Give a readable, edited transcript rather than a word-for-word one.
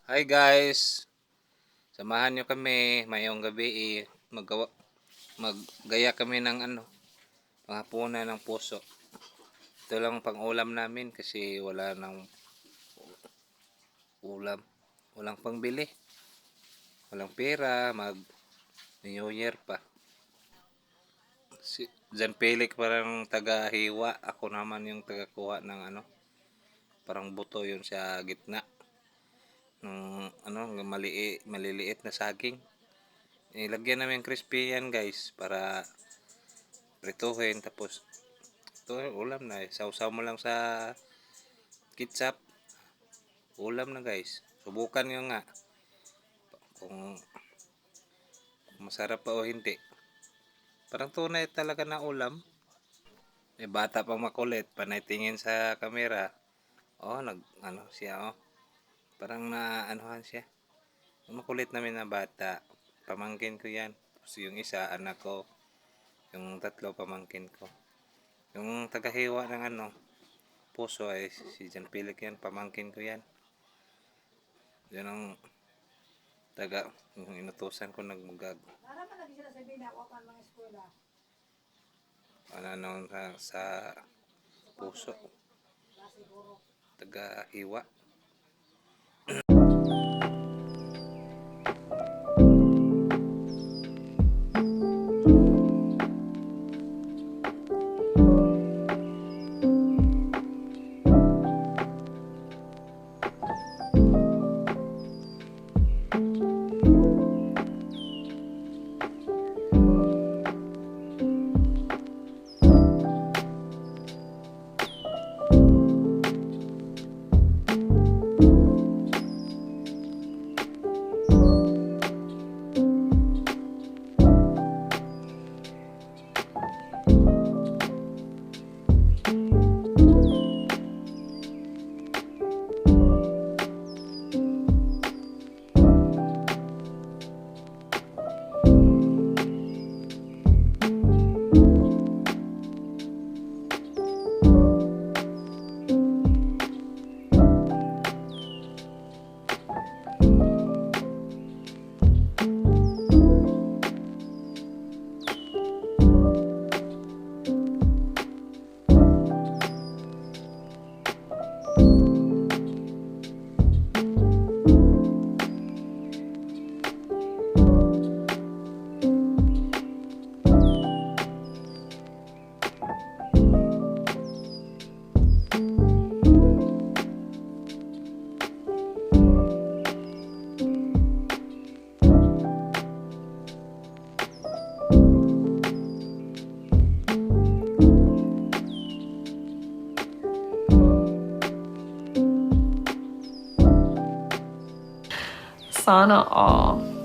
Hi guys, samahan nyo kami mayong gabi maggaya kami ng panghapunan ng puso. Ito lang pang ulam namin kasi wala nang ulam, walang pangbili, walang pera, mag New Year pa. Si Jan Pelik parang taga-hiwa, ako naman yung taga-kuha ng parang buto yun sa gitna ng maliliit na saging. Ilagyan namin crispy yan guys para prituhin, tapos ito ulam na sausaw mo lang sa ketchup, ulam na guys. Subukan nyo nga kung masarap pa o hindi. Parang tunay talaga na ulam. May bata pang makulit, panay tingin sa camera. Siya parang na anuhan siya. Makulit namin na bata, pamangkin ko yan. Tapos yung isa anak ko, yung tatlo pamangkin ko. Yung tagahiwa ng puso ay si Jan Pilik yan, pamangkin ko yan. Yan ang yung inutusan ko nagmugag. Sa puso. Tagahiwa. Sana all.